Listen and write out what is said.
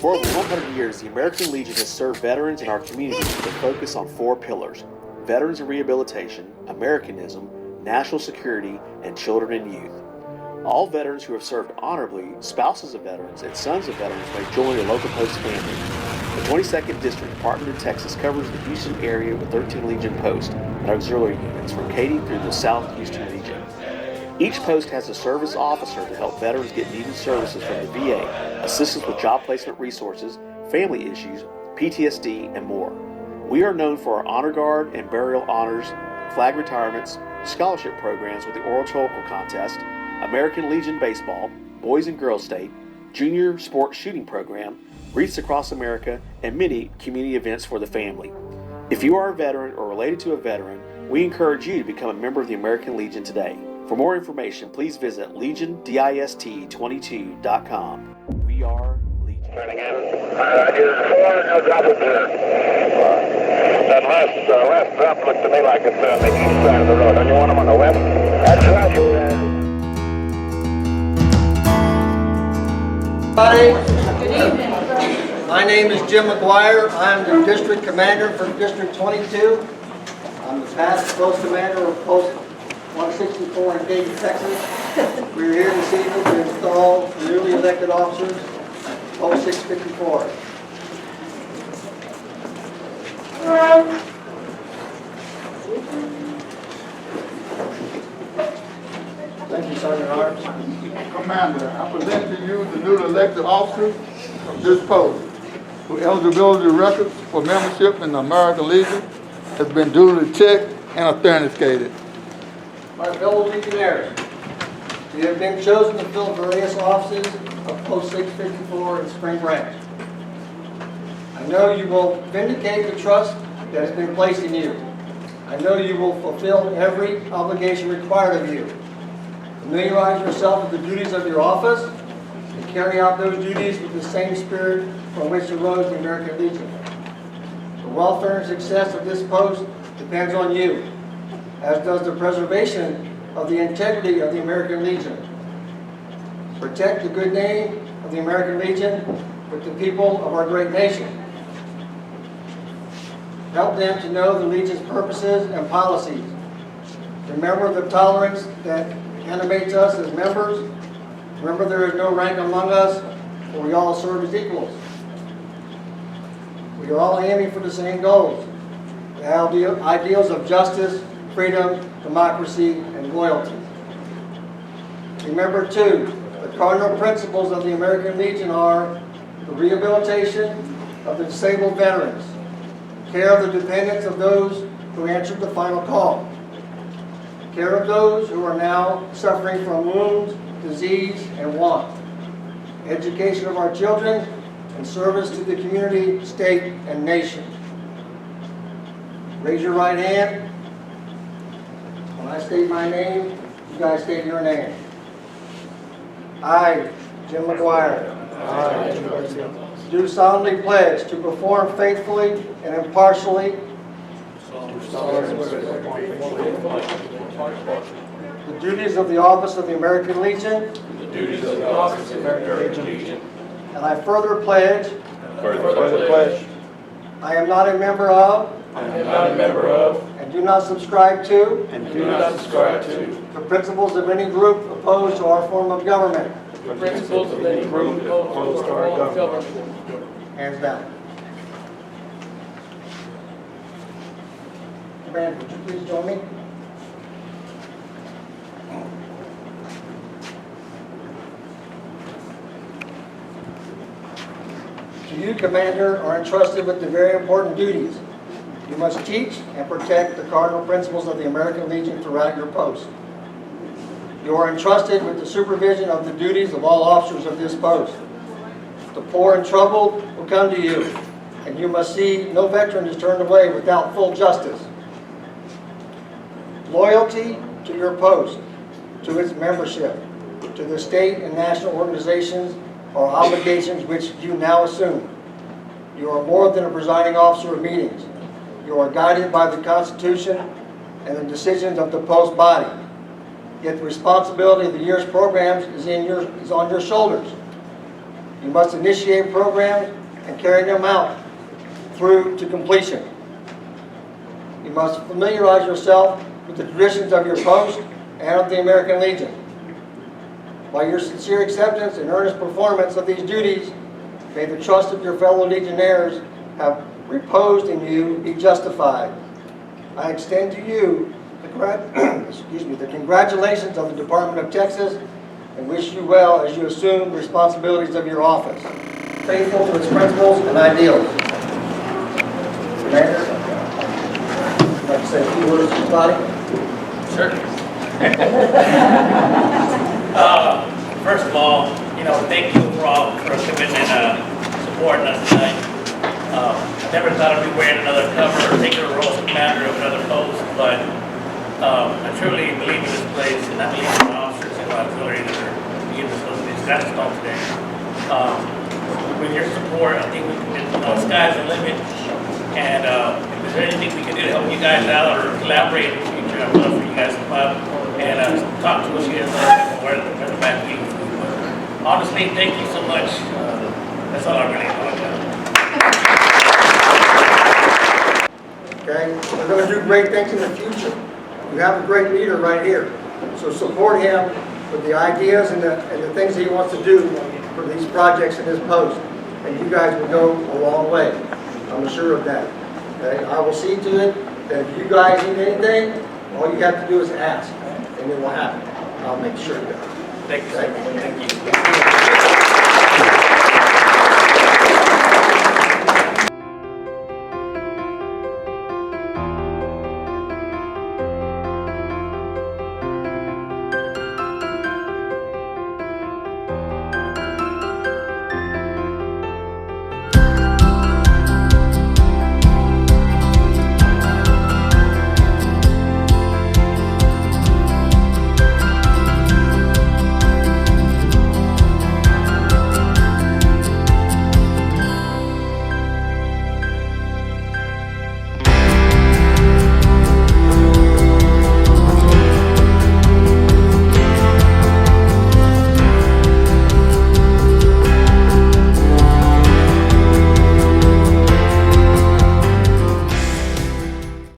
For over 100 years, the American Legion has served veterans in our community with a focus on 4 pillars: veterans and rehabilitation, Americanism, national security, and children and youth. All veterans who have served honorably, spouses of veterans, and sons of veterans may join the local post family. The 22nd District Department of Texas covers the Houston area with 13 Legion posts and auxiliary units from Katy through the South Houston region. Each post has a service officer to help veterans get needed services from the VA, assistance with job placement resources, family issues, PTSD, and more. We are known for our honor guard and burial honors, flag retirements, scholarship programs with the Oratorical Contest, American Legion Baseball, Boys and Girls State, Junior Sports Shooting Program, Wreaths Across America, and many community events for the family. If you are a veteran or related to a veteran, we encourage you to become a member of the American Legion today. For more information, please visit LegionDist22.com. We are Legion. Turning in. Here's 4, no drop of here. That last drop looked to me like it's on the east side of the road. Don't you want them on the west? That's right. Good evening. My name is Jim McGuire. I'm the district commander for District 22. I'm the past post commander of Post 164 in Katy, Texas. We're here this evening to install the newly elected officers at Post 654. Thank you, Sergeant Harps. Commander, I present to you the newly elected officers of this post, whose eligibility records for membership in the American Legion has been duly checked and authenticated. My fellow Legionnaires, you have been chosen to fill various offices of Post 654 in Spring Branch. I know you will vindicate the trust that has been placed in you. I know you will fulfill every obligation required of you. Familiarize yourself with the duties of your office and carry out those duties with the same spirit from which arose the American Legion. The welfare and success of this post depends on you, as does the preservation of the integrity of the American Legion. Protect the good name of the American Legion with the people of our great nation. Help them to know the Legion's purposes and policies. Remember the tolerance that animates us as members. Remember there is no rank among us, for we all serve as equals. We are all aiming for the same goals, the ideals of justice, freedom, democracy, and loyalty. Remember, too, the cardinal principles of the American Legion are the rehabilitation of the disabled veterans, care of the dependents of those who answered the final call, care of those who are now suffering from wounds, disease, and want, education of our children, and service to the community, state, and nation. Raise your right hand. When I state my name, you guys state your name. I, Jim McGuire, do solemnly pledge to perform faithfully and impartially the duties of the office of the American Legion. And I further pledge. I am not a member of. And do not subscribe to. The principles of any group opposed to our form of government. Hands down. Brand, would you please join me? You, Commander, are entrusted with the very important duties. You must teach and protect the cardinal principles of the American Legion throughout your post. You are entrusted with the supervision of the duties of all officers of this post. The poor and troubled will come to you, and you must see no veteran is turned away without full justice. Loyalty to your post, to its membership, to the state and national organizations are obligations which you now assume. You are more than a presiding officer of meetings. You are guided by the Constitution and the decisions of the post body. Yet the responsibility of the year's programs is on your shoulders. You must initiate programs and carry them out through to completion. You must familiarize yourself with the traditions of your post and of the American Legion. By your sincere acceptance and earnest performance of these duties, may the trust of your fellow Legionnaires have reposed in you be justified. I extend to you the congratulations of the Department of Texas and wish you well as you assume the responsibilities of your office, faithful to its principles and ideals. Commander, I'd like to say a few words to somebody. Certainly. First of all, thank you for coming and supporting us tonight. I never thought I'd be wearing another cover or taking a role as commander of another post, but I truly believe in this place, and I believe in the officers and auxiliaries that are being this got us done today. With your support, I think we can, the sky's the limit, and if there's anything we can do to help you guys out or collaborate in the future, I'd love for you guys to come up and talk to us here and where the back meeting. Honestly, thank you so much. That's all I really want to know. Okay, we're going to do great things in the future. You have a great leader right here, so support him with the ideas and the things he wants to do for these projects in his post, and you guys will go a long way. I'm sure of that. Okay, I will see to it that if you guys need anything, all you have to do is ask, and it will happen. I'll make sure of that. Thank you. Thank you.